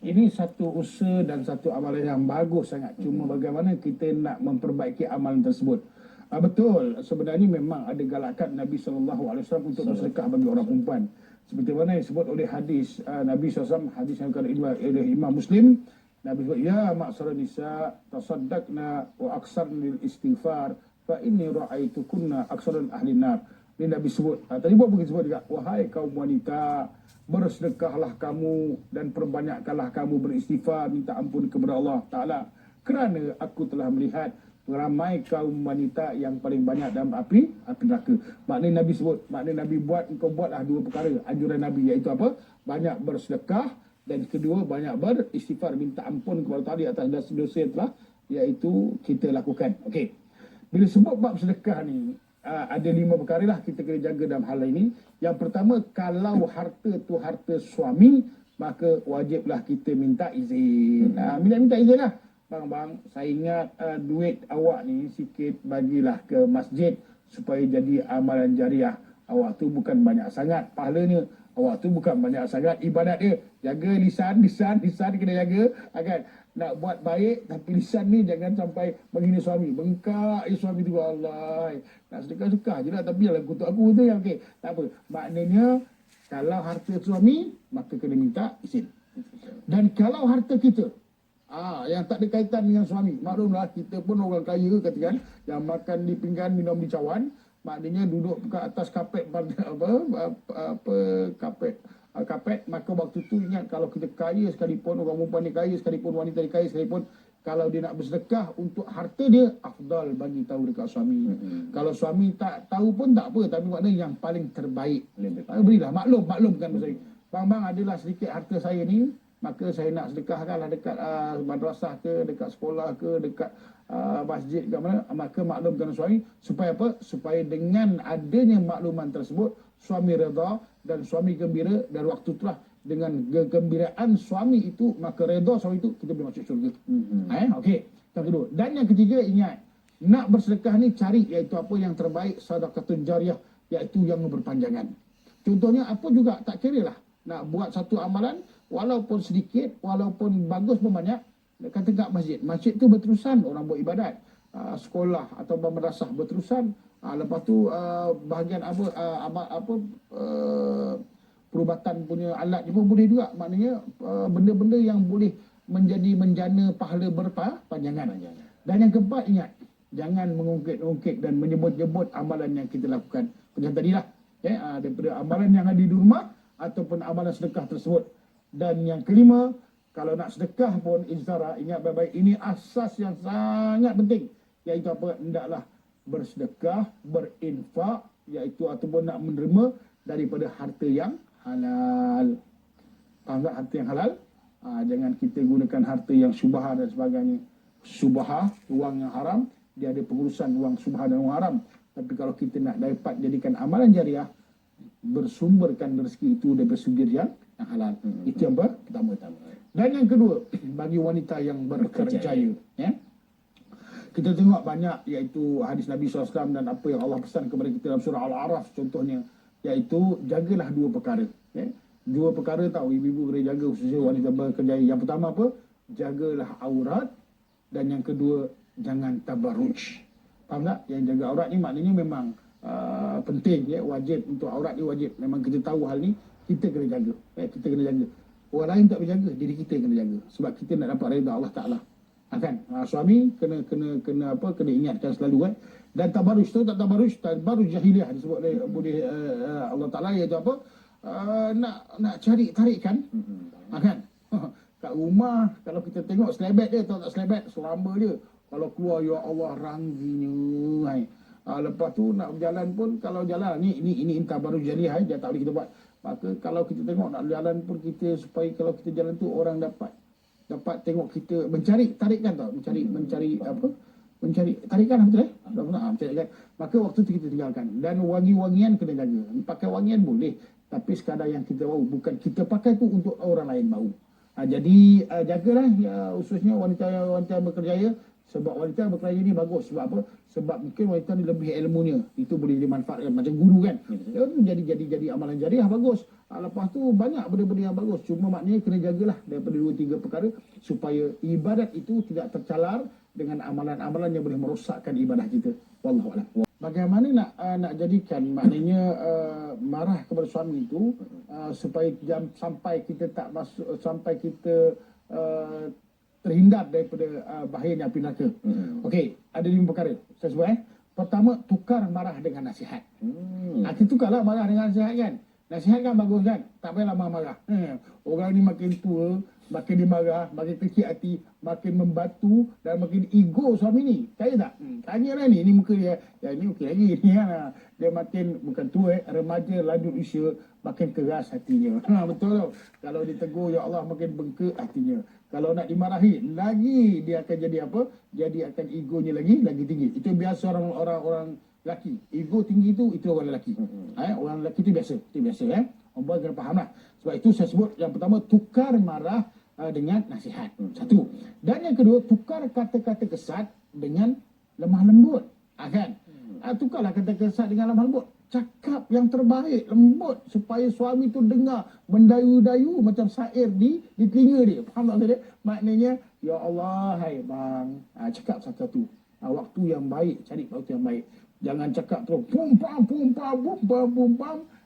Ini satu usaha dan satu amalan yang bagus sangat. Cuma bagaimana kita nak memperbaiki amalan tersebut. Betul, sebenarnya memang ada galakan Nabi SAW untuk bersedekah bagi orang perempuan. Seperti mana yang disebut oleh hadis Nabi SAW, hadis yang dikatakan oleh Imam Muslim. Nabi sebut, ya ma'syara nisa tasaddaqna wa aksar lil istighfar fa inni ra'aitukunna aksaran ahli nar. Ini Nabi sebut. Tadi buat begitu sebut juga, wahai kaum wanita, bersedekahlah kamu dan perbanyakkanlah kamu beristighfar, minta ampun kepada Allah Ta'ala. Kerana aku telah melihat ramai kaum wanita yang paling banyak dalam api neraka. Maknanya Nabi sebut, maknanya Nabi buat, engkau buatlah dua perkara anjuran Nabi, iaitu apa? Banyak bersedekah, dan kedua banyak beristighfar, minta ampun kepada Allah atas dosa yang telah iaitu kita lakukan. Okey. Bila sebut bab sedekah ni, ada 5 perkara lah kita kena jaga dalam hal ini. Yang pertama, kalau harta tu harta suami, maka wajiblah kita minta izin. Minta izin lah. Bang, saya ingat duit awak ni sikit bagilah ke masjid supaya jadi amalan jariah. Awak tu bukan banyak sangat pahalanya. Awak tu bukan banyak sangat ibadat dia. Jaga lisan kena jaga. Kan? Nak buat baik tapi lisan ni jangan sampai menghina suami. Bengkak suami tu, Allah. Nak sedekah-sedekah je lah, tapi jangan kutuk aku tu yang okey. Tak apa. Maknanya kalau harta suami maka kena minta izin. Dan kalau harta kita yang tak ada kaitan dengan suami, maklumlah kita pun orang kaya katakan, yang makan di pinggan minum di cawan. Maknanya duduk ke atas kapet kapet, maka waktu tu ingat, kalau kita kaya sekalipun, orang perempuan ni kaya sekalipun, wanita ni kaya sekalipun, kalau dia nak bersedekah untuk harta dia, afdal bagi tahu dekat suami. Kalau suami tak tahu pun tak apa, tapi maknanya yang paling terbaik berilah. Maklumkan saya, bang adalah sedikit harta saya ni, maka saya nak sedekahkanlah dekat madrasah ke, dekat sekolah ke, dekat masjid ke mana, maka maklumkan suami. Supaya apa? Supaya dengan adanya makluman tersebut, suami redha dan suami gembira, dan waktu itulah dengan kegembiraan suami itu, maka redha suami itu, kita boleh masuk syurga. Okey. Yang kedua. Dan yang ketiga, ingat, nak bersedekah ni cari iaitu apa yang terbaik, sedekatun jariah, iaitu yang berpanjangan. Contohnya apa juga, tak kira lah, nak buat satu amalan walaupun sedikit, walaupun bagus pun banyak, kata kat masjid tu berterusan orang buat ibadat, sekolah atau madrasah berterusan, lepas tu bahagian perubatan punya alat ni pun boleh juga. Maknanya benda-benda yang boleh menjana pahala berpanjangan. Dan yang keempat, ingat, jangan mengungkit-ungkit dan menyebut-nyebut amalan yang kita lakukan. Macam tadilah, daripada amalan yang ada di rumah ataupun amalan sedekah tersebut. Dan yang kelima, kalau nak sedekah pun izara, ingat baik-baik, ini asas yang sangat penting, iaitu apa? Hendaklah bersedekah, berinfak, iaitu ataupun nak menerima daripada harta yang halal. Faham tak harta yang halal? Jangan kita gunakan harta yang syubhah dan sebagainya. Syubhah, wang yang haram, dia ada pengurusan wang syubhah dan wang haram. Tapi kalau kita nak dapat jadikan amalan jariah, bersumberkan rezeki itu daripada sumber yang halal. Itu yang pertama. Dan yang kedua, bagi wanita yang berkerjaya, kita tengok banyak, iaitu hadis Nabi SAW dan apa yang Allah pesan kepada kita dalam surah Al-A'raf contohnya, iaitu jagalah dua perkara. Dua perkara tahu ibu-ibu kena jaga, khususnya wanita berkerjaya. Yang pertama apa? Jagalah aurat. Dan yang kedua, jangan tabarruj. Faham tak? Yang jaga aurat ni maknanya memang penting, wajib. Untuk aurat ni wajib. Memang kita tahu hal ni, kita kena jaga. Kita kena jaga. Orang lain tak berjaga, diri kita kena jaga. Sebab kita nak dapat redha Allah Ta'ala. Suami kena ingatkan selalu. Dan tabarruj tu tak tabarruj jahiliah disebut oleh Allah Ta'ala, iaitu apa? Nak cari tarikan. Kat rumah, kalau kita tengok selebet dia, tahu tak selebet? Selamba dia. Kalau keluar, ya Allah, rangginya. Lepas tu nak berjalan pun, kalau jalan ini tabarruj jahiliah, dia tak boleh kita buat. Maka kalau kita tengok nak jalan pun, kita supaya kalau kita jalan tu orang dapat tengok kita mencari tarikan, tau, mencari tarikan, betul mencari kan. Maka waktu tu kita tinggalkan. Dan wangi-wangian kena jaga. Pakai wangian boleh, tapi sekadar yang kita bau, bukan kita pakai tu untuk orang lain bau. Jadi jagalah, khususnya wanita berkerjaya, Sebab wanita berkerja ni bagus. Sebab apa? Sebab mungkin wanita ni lebih ilmunya. Itu boleh dimanfaatkan macam guru kan. Jadi amalan jariah bagus. Lepas tu banyak benda-benda yang bagus. Cuma maknanya kena jagalah daripada 2-3 perkara supaya ibadat itu tidak tercalar dengan amalan-amalan yang boleh merosakkan ibadah kita. Wallahu a'lam. Bagaimana nak jadikan maknanya marah kepada suami itu supaya sampai kita tak masuk, sampai kita terhindar daripada bahayanya api neraka. Okey, ada 5 perkara. Saya sebut Pertama, tukar marah dengan nasihat. Kita tukarlah marah dengan nasihat kan. Nasihat kan bagus kan. Tak payahlah marah-marah. Orang ni makin tua, makin dia marah, makin kecil hati, makin membatu dan makin ego suami ni. Kaya tak? Tanyalah ni muka dia. Ya ni okey lagi ni kan. Dia makin bukan tua remaja lanjut usia, makin keras hatinya. Betul tau. Kalau ditegur ya Allah makin bengkak hatinya. Kalau nak dimarahi lagi dia akan jadi apa? Jadi akan egonya lagi tinggi. Itu biasa orang lelaki. Ego tinggi itu orang lelaki. Orang lelaki itu biasa. Orang kena faham lah. Sebab itu saya sebut yang pertama tukar marah dengan nasihat. Satu. Dan yang kedua tukar kata-kata kesat dengan lemah lembut. Kan? Tukarlah kata-kata kesat dengan lemah lembut. Cakap yang terbaik, lembut supaya suami tu dengar mendayu-dayu macam syair di telinga dia. Faham tak saya? Maknanya, ya Allah, hai bang, cakap satu-satu. Waktu yang baik, cari waktu yang baik. Jangan cakap terus pum pam.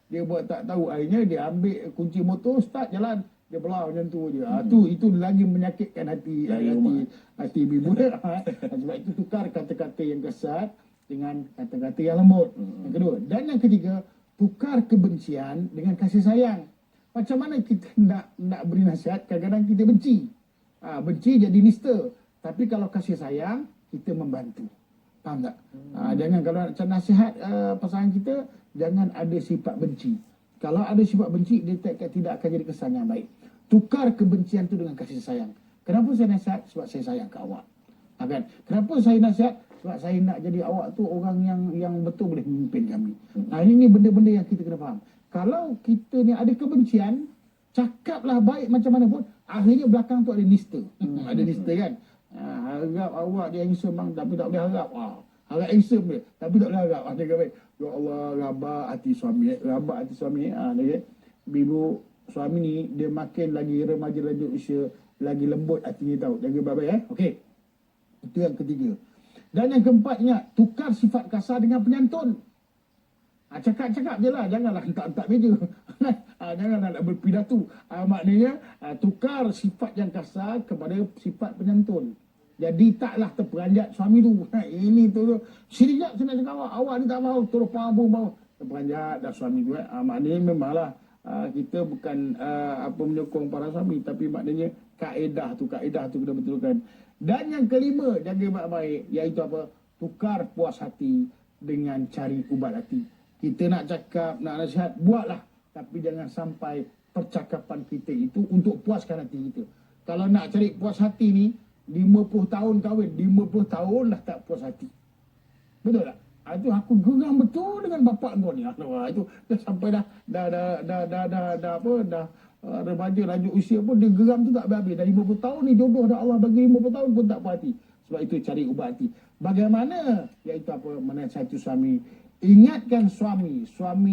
Dia buat tak tahu, akhirnya dia ambil kunci motor, start jalan. Dia belah macam tu je. Itu lagi menyakitkan hati ibu dia. Sebab itu tukar kata-kata yang kasar dengan kata-kata yang lembut. Yang kedua. Dan yang ketiga, tukar kebencian dengan kasih sayang. Macam mana kita nak beri nasihat, kadang-kadang kita benci. Benci jadi nista. Tapi kalau kasih sayang, kita membantu. Faham tak? Jangan kalau nak nasihat pasangan kita, jangan ada sifat benci. Kalau ada sifat benci, dia tidak akan jadi kesan yang baik. Tukar kebencian tu dengan kasih sayang. Kenapa saya nasihat? Sebab saya sayang ke awak. Kan? Kenapa saya nasihat? Sebab saya nak jadi awak tu orang yang betul boleh memimpin kami. Ini benda-benda yang kita kena faham. Kalau kita ni ada kebencian, cakaplah baik macam mana pun, akhirnya belakang tu ada nista. Ada nista kan? Harap awak dia handsome bang, tapi tak boleh harap. Harap handsome dia, tapi tak boleh harap. Dia kata, ya Allah, rabak hati suami. Ibu suami ni, dia makin lagi remaja lanjut usia, lagi lembut hatinya tau. Jaga baik-baik Okey. Itu yang ketiga. Dan yang keempat, ingat, tukar sifat kasar dengan penyantun. Cakap-cakap je lah, janganlah hentak-hentak meja. Janganlah nak berpidato. Maknanya, tukar sifat yang kasar kepada sifat penyantun. Jadi taklah terperanjat suami tu. Ini tu. Sini jap, saya nak cakap awak ni tak mahu. Terus bau. Terperanjat dah suami tu. Maknanya memanglah kita bukan menyokong para suami. Tapi maknanya kaedah tu kena betulkan. Dan yang kelima, jaga baik-baik, iaitu apa? Tukar puas hati dengan cari ubat hati. Kita nak cakap, nak nasihat, buatlah. Tapi jangan sampai percakapan kita itu untuk puaskan hati kita. Kalau nak cari puas hati ni, 50 tahun kahwin, 50 tahun dah tak puas hati. Betul tak? Itu aku geram betul dengan bapak kau ni. Itu dah sampai dah remaja lanjut usia pun dia geram tu tak habis. Dah 50 tahun ni jodoh dah Allah bagi 50 tahun pun tak puas hati. Sebab itu cari ubat hati. Bagaimana? Iaitu apa? Menasihati suami. Ingatkan suami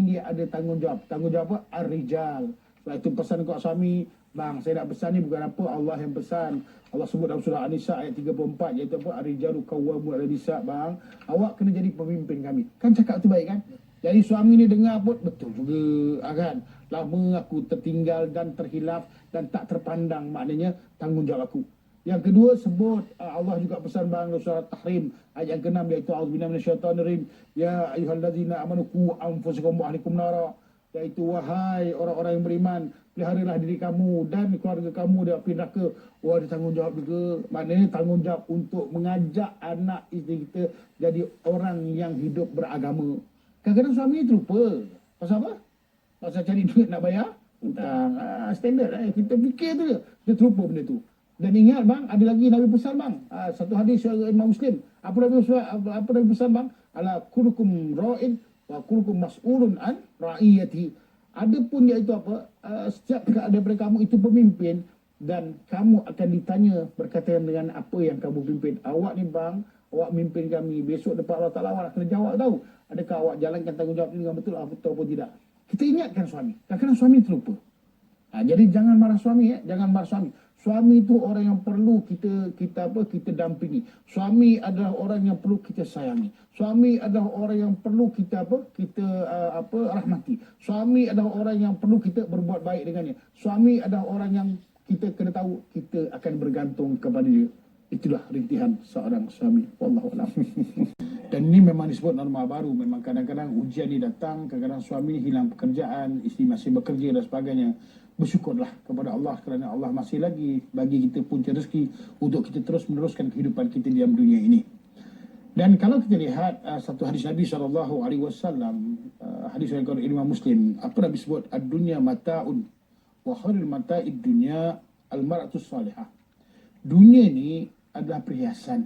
dia ada tanggungjawab. Tanggungjawab apa? Ar-rijal. Sebab itu pesan kat suami, bang, saya nak pesan ni bukan apa, Allah yang pesan. Allah sebut dalam surah An-Nisa ayat 34, iaitu apa? Ar-rijalu qawwamun 'ala nisa, bang. Awak kena jadi pemimpin kami. Kan cakap tu baik kan? Jadi suami ni dengar pun betul juga kan. Lama aku tertinggal dan terhilaf dan tak terpandang, maknanya tanggungjawab aku. Yang kedua sebut Allah juga pesan bang surah Tahrim ayat yang ke-6, iaitu a'udzubillahi minasyaitonirrajim, ya ayyuhallazina amanu qu anfusakum wa ahlikum nara, iaitu wahai orang-orang yang beriman, peliharalah diri kamu dan keluarga kamu dari api neraka. Ada tanggungjawab juga. Maknanya tanggungjawab untuk mengajak anak isteri kita jadi orang yang hidup beragama. Kadang-kadang suami ni terlupa. Pasal apa? Pasal cari duit nak bayar hutang. Standard kita fikir tu je. Dia terlupa benda tu. Dan ingat bang, ada lagi Nabi pesan bang. Satu hadis Imam Muslim. Apa Nabi pesan bang? Ala kullukum ra'in wa kullukum mas'ulun an ra'iyati. Ada pun iaitu apa? Setiap daripada kamu itu pemimpin dan kamu akan ditanya berkaitan dengan apa yang kamu pimpin. Awak ni bang, awak mimpin kami, besok depan Allah Ta'ala awak nak kena jawab tahu. Adakah awak jalankan tanggungjawab ini dengan betul atau tidak? Kita ingatkan suami. Kadang-kadang suami terlupa. Jadi jangan marah suami, jangan marah suami. Suami itu orang yang perlu kita dampingi. Suami adalah orang yang perlu kita sayangi. Suami adalah orang yang perlu kita rahmati. Suami adalah orang yang perlu kita berbuat baik dengannya. Suami adalah orang yang kita kena tahu kita akan bergantung kepada dia. Itulah rintihan seorang suami. Wallahu a'lam. Dan ini memang disebut norma baru. Memang kadang-kadang ujian ni datang, kadang-kadang suami hilang pekerjaan, isteri masih bekerja dan sebagainya. Bersyukurlah kepada Allah kerana Allah masih lagi bagi kita punca rezeki untuk kita terus meneruskan kehidupan kita di dalam dunia ini. Dan kalau kita lihat satu hadis Nabi SAW, hadis yang diriwayatkan Imam Muslim, apa Nabi sebut? Ad-dunya mata'un wa khairul mata'id dunya al-mar'atus salihah. Dunia ni adalah perhiasan.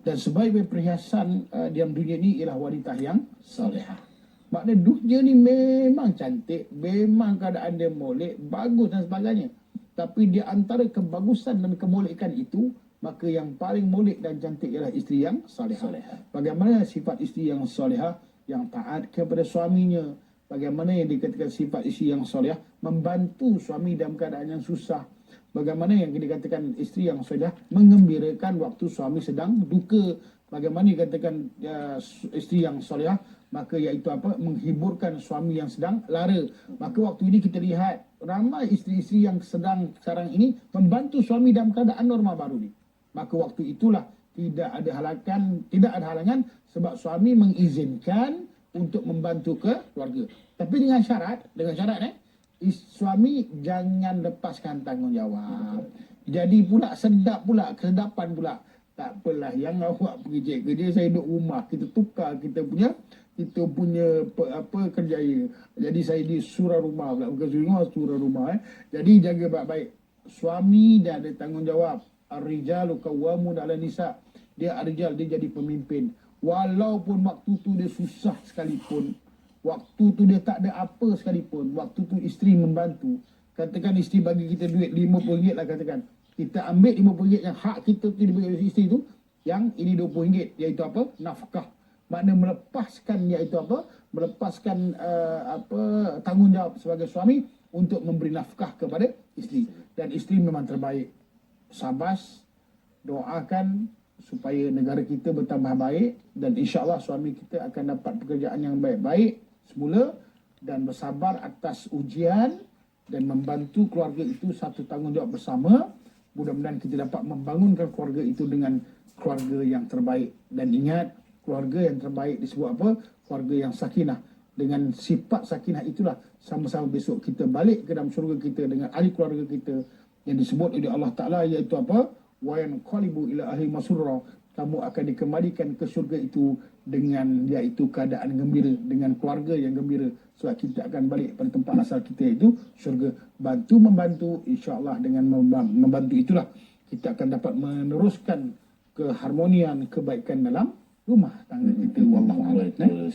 Dan sebaik-baik perhiasan di dalam dunia ni ialah wanita yang salihah. Maknanya dunia ni memang cantik, memang keadaan dia molek, bagus dan sebagainya. Tapi di antara kebagusan dan kemolekan itu, maka yang paling molek dan cantik ialah isteri yang salihah. Bagaimana sifat isteri yang salihah, yang taat kepada suaminya. Bagaimana yang dikatakan sifat isteri yang salihah, membantu suami dalam keadaan yang susah. Bagaimana yang dikatakan isteri yang salihah, mengembirakan waktu suami sedang duka. Bagaimana dikatakan isteri yang salihah, maka iaitu menghiburkan suami yang sedang lara. Maka waktu ini kita lihat ramai isteri-isteri yang sedang sekarang ini membantu suami dalam keadaan norma baru ni. Maka waktu itulah tidak ada halangan sebab suami mengizinkan untuk membantu ke keluarga. Tapi dengan syarat suami jangan lepaskan tanggungjawab. Jadi pula kesedapan pula. Tak apalah, yang awak pergi kerja, saya duduk rumah. Kita tukar kita punya kerjaya. Jadi saya di surah rumah pula, bukan surah rumah. Jadi jaga baik-baik. Suami dia ada tanggungjawab. Ar-rijalu qawwamun 'ala nisa. Dia ar-rijal, dia jadi pemimpin. Walaupun waktu tu dia susah sekalipun, waktu tu dia tak ada apa sekalipun, waktu tu isteri membantu. Katakan isteri bagi kita duit RM50 lah, katakan. Kita ambil RM50 yang hak kita tu diberi oleh isteri tu, yang ini RM20, iaitu nafkah. Maknanya melepaskan tanggungjawab sebagai suami untuk memberi nafkah kepada isteri. Dan isteri memang terbaik. Sabas, doakan supaya negara kita bertambah baik, dan insya-Allah suami kita akan dapat pekerjaan yang baik-baik semula, dan bersabar atas ujian dan membantu keluarga itu satu tanggungjawab bersama. Mudah-mudahan kita dapat membangunkan keluarga itu dengan keluarga yang terbaik. Dan ingat, keluarga yang terbaik disebut apa? Keluarga yang sakinah. Dengan sifat sakinah itulah sama-sama besok kita balik ke dalam syurga kita dengan ahli keluarga kita yang disebut oleh Allah Ta'ala, iaitu apa? Wa yanqalibu ila ahli masurra. Kamu akan dikembalikan ke syurga itu dengan iaitu keadaan gembira, dengan keluarga yang gembira. Sebab kita akan balik pada tempat asal kita, iaitu syurga. Membantu insya-Allah, dengan membantu itulah kita akan dapat meneruskan keharmonian, kebaikan dalam rumah tangga kita. Wallahu a'lam.